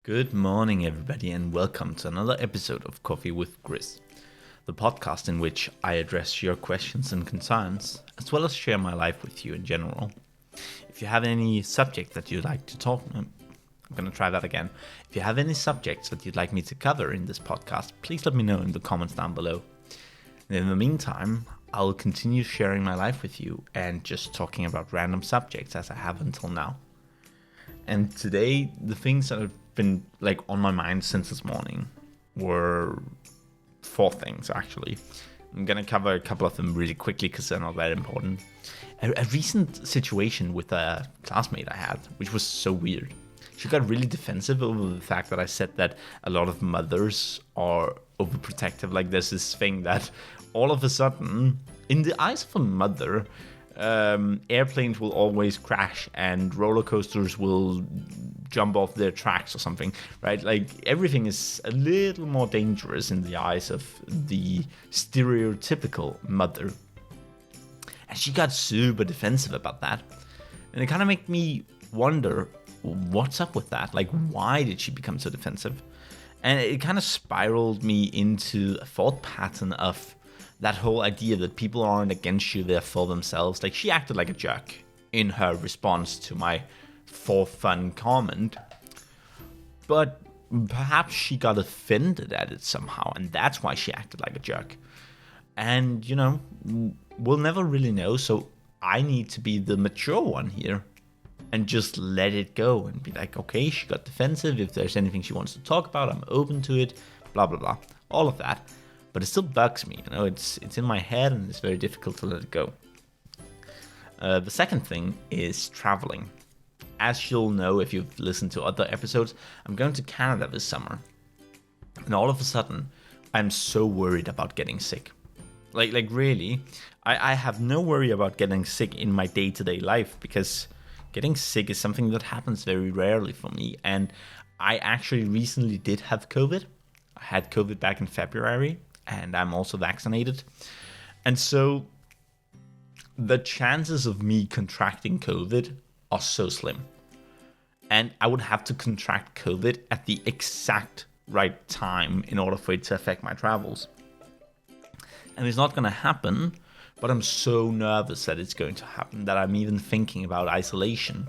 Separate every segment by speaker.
Speaker 1: Good morning, everybody, and welcome to another episode of Coffee with Chris, the podcast in which I address your questions and concerns, as well as share my life with you in general. If you have any subject that you'd like to talk, I'm going to try that again. If you have any subjects that you'd like me to cover in this podcast, please let me know in the comments down below. And in the meantime, I'll continue sharing my life with you and just talking about random subjects as I have until now. And today, the things that have been on my mind since this morning were four things, actually. I'm gonna cover a couple of them really quickly because they're not that important. A recent situation with a classmate I had, which was so weird. She got really defensive over the fact that I said that a lot of mothers are overprotective. Like, there's this thing that all of a sudden, in the eyes of a mother, airplanes will always crash and roller coasters will jump off their tracks or something, right? Like, everything is a little more dangerous in the eyes of the stereotypical mother. And she got super defensive about that. And it kind of made me wonder, what's up with that? Like, why did she become so defensive? And it kind of spiraled me into a thought pattern of that whole idea that people aren't against you, they're for themselves. Like, she acted like a jerk in her response to my for fun comment. But perhaps she got offended at it somehow, and that's why she acted like a jerk. And, we'll never really know, so I need to be the mature one here and just let it go and be like, okay, she got defensive. If there's anything she wants to talk about, I'm open to it, blah, blah, blah. All of that. But it still bugs me, it's in my head and it's very difficult to let it go. The second thing is traveling. As you'll know if you've listened to other episodes, I'm going to Canada this summer. And all of a sudden, I'm so worried about getting sick. Like really, I have no worry about getting sick in my day-to-day life because getting sick is something that happens very rarely for me. And I actually recently did have COVID. I had COVID back in February. And I'm also vaccinated. And so the chances of me contracting COVID are so slim. And I would have to contract COVID at the exact right time in order for it to affect my travels. And it's not going to happen, but I'm so nervous that it's going to happen that I'm even thinking about isolation.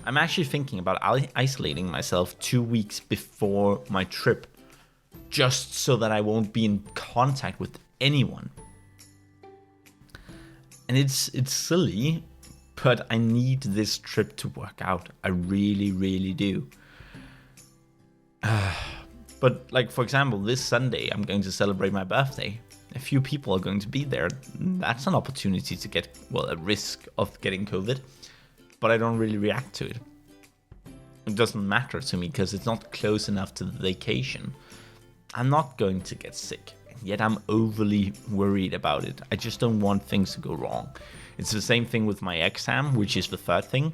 Speaker 1: I'm actually thinking about isolating myself 2 weeks before my trip, just so that I won't be in contact with anyone. And it's silly, but I need this trip to work out. I really, really do. But for example, this Sunday, I'm going to celebrate my birthday. A few people are going to be there. That's an opportunity to get, a risk of getting COVID, but I don't really react to it. It doesn't matter to me because it's not close enough to the vacation. I'm not going to get sick, and yet I'm overly worried about it. I just don't want things to go wrong. It's the same thing with my exam, which is the third thing.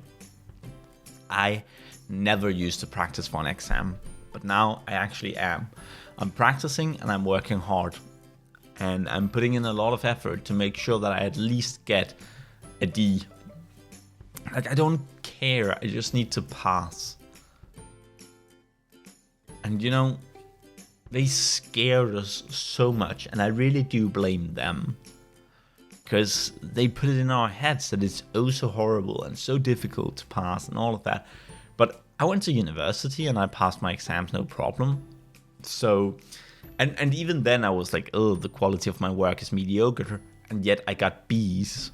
Speaker 1: I never used to practice for an exam, but now I actually am. I'm practicing and I'm working hard, and I'm putting in a lot of effort to make sure that I at least get a D. I don't care, I just need to pass. And they scared us so much, and I really do blame them. Because they put it in our heads that it's oh so horrible and so difficult to pass and all of that. But I went to university and I passed my exams no problem. So, and even then I was like, oh, the quality of my work is mediocre. And yet I got B's.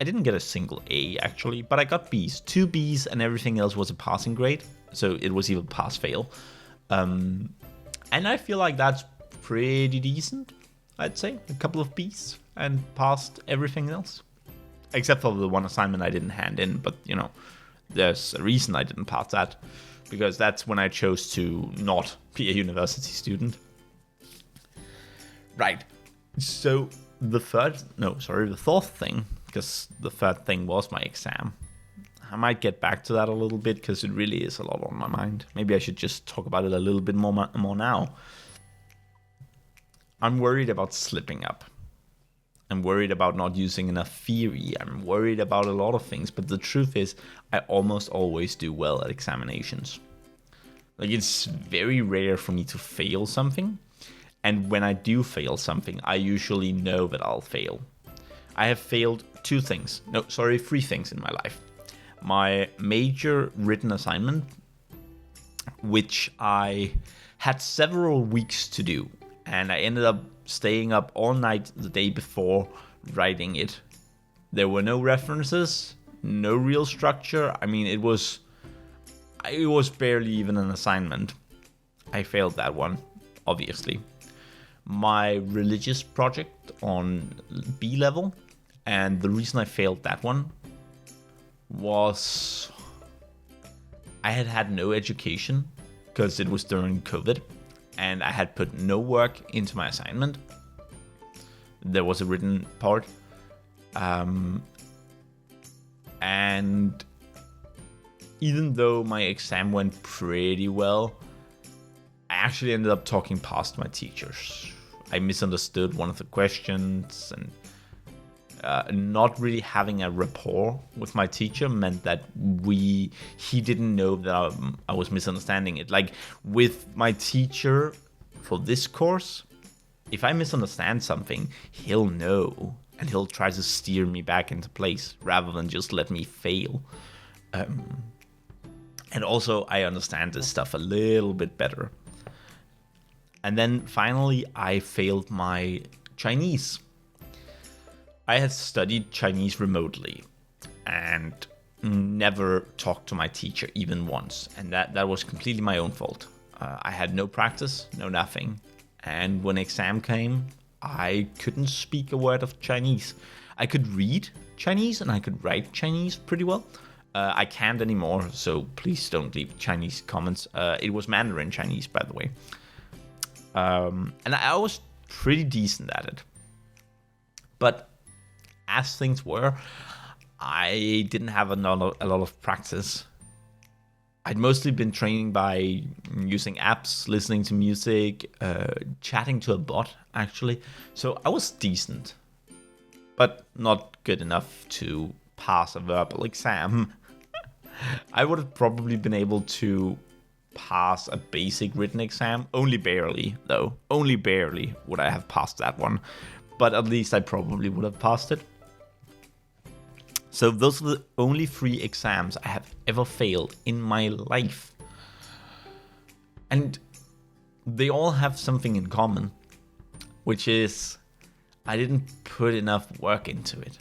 Speaker 1: I didn't get a single A actually, but I got B's. 2 B's and everything else was a passing grade. So it was either pass-fail. And I feel like that's pretty decent, I'd say. A couple of B's and passed everything else. Except for the one assignment I didn't hand in, but, there's a reason I didn't pass that. Because that's when I chose to not be a university student. Right. So the fourth thing, because the third thing was my exam. I might get back to that a little bit because it really is a lot on my mind. Maybe I should just talk about it a little bit more now. I'm worried about slipping up. I'm worried about not using enough theory. I'm worried about a lot of things. But the truth is, I almost always do well at examinations. Like, it's very rare for me to fail something. And when I do fail something, I usually know that I'll fail. I have failed three things in my life. My major written assignment, which I had several weeks to do, and I ended up staying up all night the day before writing it. There were no references, no real structure. I mean, it was barely even an assignment. I failed that one, obviously. My religious project on B level, and the reason I failed that one was I had no education because it was during COVID, and I had put no work into my assignment. There was a written part, and even though my exam went pretty well, I actually ended up talking past my teachers. I misunderstood one of the questions, and not really having a rapport with my teacher meant that he didn't know that I was misunderstanding it. Like, with my teacher for this course, if I misunderstand something, he'll know, and he'll try to steer me back into place rather than just let me fail. And also, I understand this stuff a little bit better. And then finally, I failed my Chinese. I had studied Chinese remotely and never talked to my teacher even once. And that was completely my own fault. I had no practice, no nothing. And when exam came, I couldn't speak a word of Chinese. I could read Chinese and I could write Chinese pretty well. I can't anymore, so please don't leave Chinese comments. It was Mandarin Chinese, by the way. And I was pretty decent at it. But as things were, I didn't have a lot of practice. I'd mostly been training by using apps, listening to music, chatting to a bot, actually. So I was decent, but not good enough to pass a verbal exam. I would have probably been able to pass a basic written exam, only barely, though. Only barely would I have passed that one, but at least I probably would have passed it. So those are the only 3 exams I have ever failed in my life. And they all have something in common, which is I didn't put enough work into it.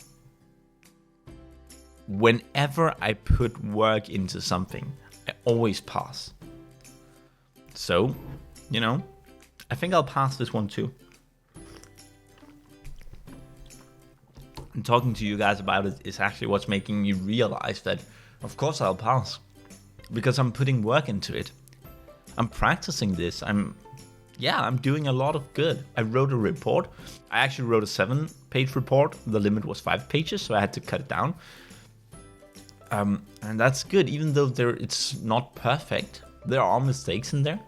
Speaker 1: Whenever I put work into something, I always pass. So, I think I'll pass this one too. And talking to you guys about it is actually what's making me realize that, of course, I'll pass. Because I'm putting work into it. I'm practicing this. I'm doing a lot of good. I wrote a report. I actually wrote a 7-page report. The limit was 5 pages, so I had to cut it down. And that's good, even though it's not perfect. There are mistakes in there.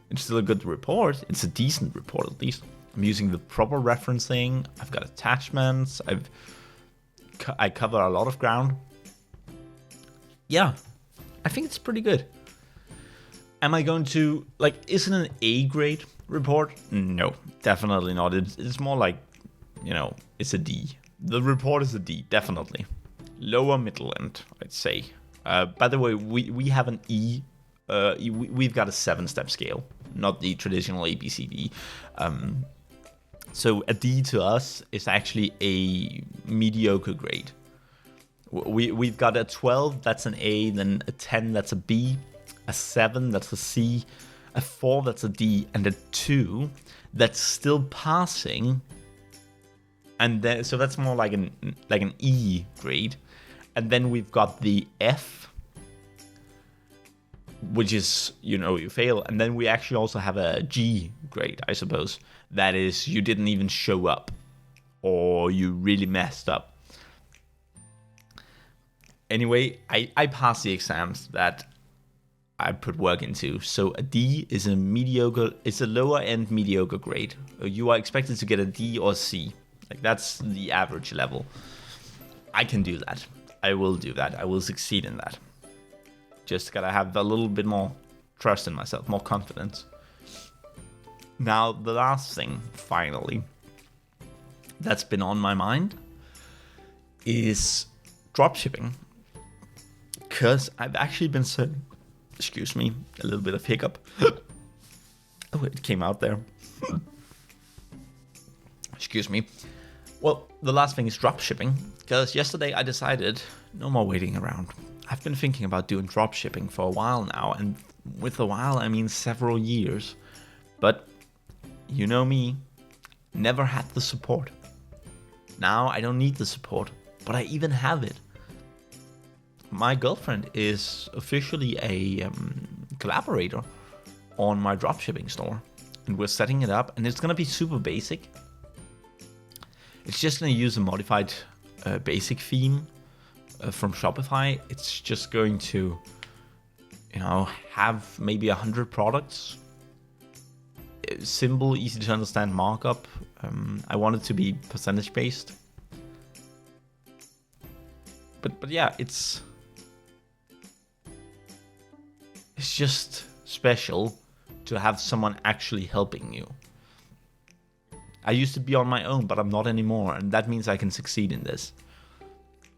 Speaker 1: It's still a good report. It's a decent report, at least. I'm using the proper referencing. I've got attachments. I cover a lot of ground. Yeah, I think it's pretty good. Am I going to, is it an A grade report? No, definitely not. It's more like, it's a D. The report is a D, definitely. Lower middle end, I'd say. By the way, we have an E. We've got a 7-step scale, not the traditional ABCD. So a D to us is actually a mediocre grade. We've got a 12, that's an A, then a 10, that's a B, a 7, that's a C, a 4, that's a D, and a 2, that's still passing. And then, so that's more like an E grade. And then we've got the F, which is, you fail. And then we actually also have a G grade, I suppose. That is, you didn't even show up, or you really messed up. Anyway, I passed the exams that I put work into. So a D is it's a lower end mediocre grade. You are expected to get a D or C. That's the average level. I can do that. I will do that. I will succeed in that. Just gotta have a little bit more trust in myself, more confidence. Now, the last thing, finally, that's been on my mind is dropshipping. Because I've actually been saying, excuse me, a little bit of hiccup. Oh, it came out there. Excuse me. Well, the last thing is dropshipping. Because yesterday I decided no more waiting around. I've been thinking about doing dropshipping for a while now. And with a while, I mean several years. But you know me, never had the support. Now I don't need the support, but I even have it. My girlfriend is officially a collaborator on my dropshipping store. And we're setting it up, and it's going to be super basic. It's just going to use a modified basic theme from Shopify. It's just going to, have maybe 100 products. Simple, easy to understand markup. I want it to be percentage based. But yeah, it's just special to have someone actually helping you. I used to be on my own, but I'm not anymore, and that means I can succeed in this.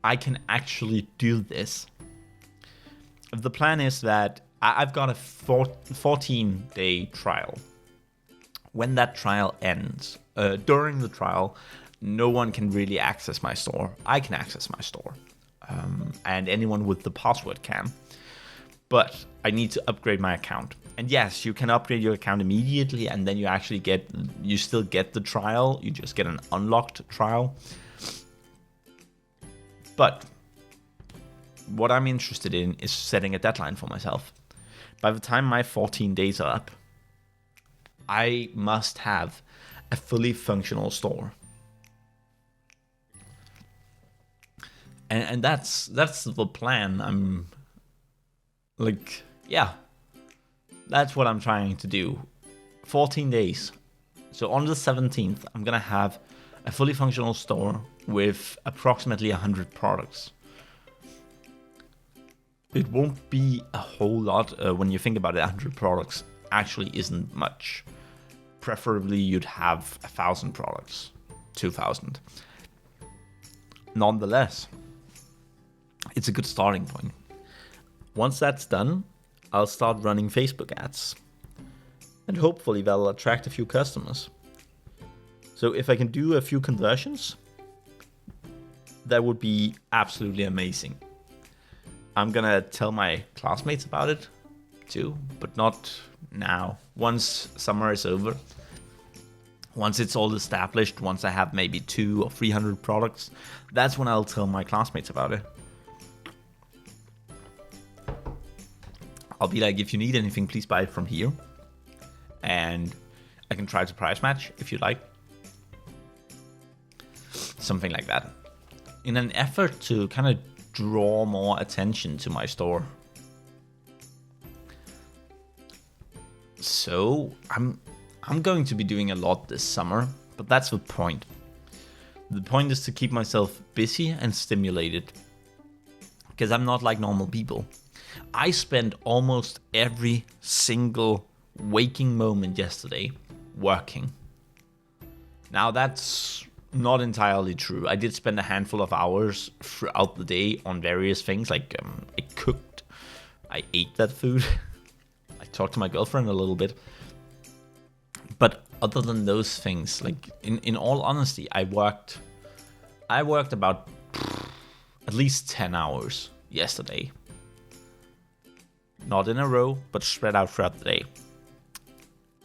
Speaker 1: I can actually do this. The plan is that I've got a 14-day trial. When that trial ends, during the trial, no one can really access my store. I can access my store, and anyone with the password can. But I need to upgrade my account. And yes, you can upgrade your account immediately, and then you still get the trial. You just get an unlocked trial. But what I'm interested in is setting a deadline for myself. By the time my 14 days are up, I must have a fully functional store. And that's the plan. That's what I'm trying to do. 14 days. So on the 17th, I'm going to have a fully functional store with approximately 100 products. It won't be a whole lot when you think about it. 100 products actually isn't much. Preferably you'd have 1,000 products, 2,000. Nonetheless, it's a good starting point. Once that's done, I'll start running Facebook ads. And hopefully that'll attract a few customers. So if I can do a few conversions, that would be absolutely amazing. I'm gonna tell my classmates about it too, but not now. Once summer is over, once it's all established, once I have maybe 200 or 300 products, that's when I'll tell my classmates about it. I'll be like, if you need anything, please buy it from here. And I can try to price match if you like. Something like that. In an effort to kind of draw more attention to my store. So I'm going to be doing a lot this summer, but that's the point. The point is to keep myself busy and stimulated. Because I'm not like normal people. I spent almost every single waking moment yesterday working. Now that's not entirely true. I did spend a handful of hours throughout the day on various things, like I cooked, I ate that food, I talked to my girlfriend a little bit. But other than those things, like in all honesty, I worked about at least 10 hours yesterday. Not in a row, but spread out throughout the day.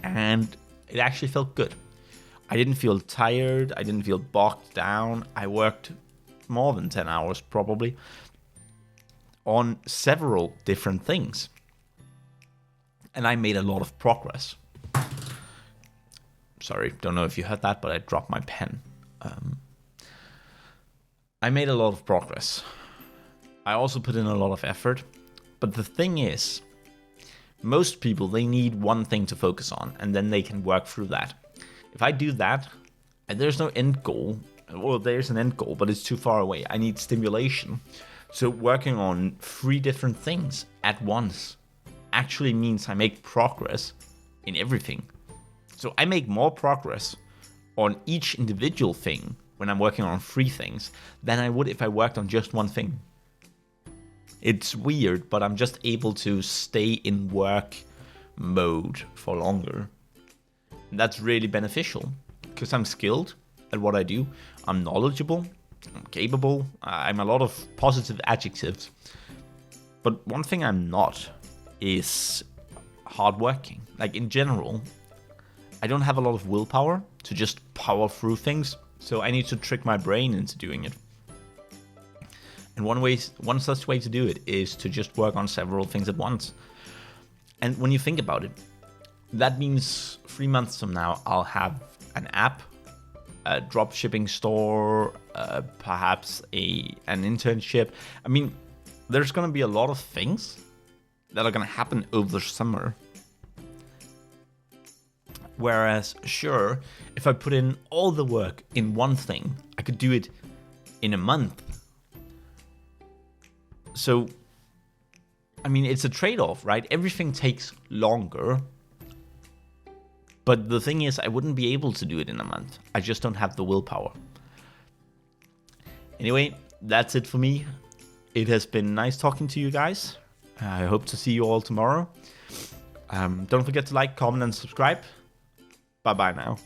Speaker 1: And it actually felt good. I didn't feel tired. I didn't feel bogged down. I worked more than 10 hours probably on several different things. And I made a lot of progress. Sorry, don't know if you heard that, but I dropped my pen. I made a lot of progress. I also put in a lot of effort. But the thing is, most people, they need one thing to focus on, and then they can work through that. If I do that, and there's no end goal, well, there's an end goal, but it's too far away. I need stimulation. So working on 3 different things at once actually means I make progress in everything. So I make more progress on each individual thing when I'm working on 3 things than I would if I worked on just one thing. It's weird, but I'm just able to stay in work mode for longer. And that's really beneficial because I'm skilled at what I do. I'm knowledgeable, I'm capable, I'm a lot of positive adjectives. But one thing I'm not is hardworking. Like in general, I don't have a lot of willpower to just power through things. So I need to trick my brain into doing it. And one such way to do it is to just work on several things at once. And when you think about it, that means 3 months from now, I'll have an app, a drop shipping store, perhaps an internship. I mean, there's going to be a lot of things that are going to happen over the summer. Whereas, sure, if I put in all the work in one thing, I could do it in a month. So, I mean, it's a trade-off, right? Everything takes longer. But the thing is, I wouldn't be able to do it in a month. I just don't have the willpower. Anyway, that's it for me. It has been nice talking to you guys. I hope to see you all tomorrow. Don't forget to like, comment, and subscribe. Bye-bye now.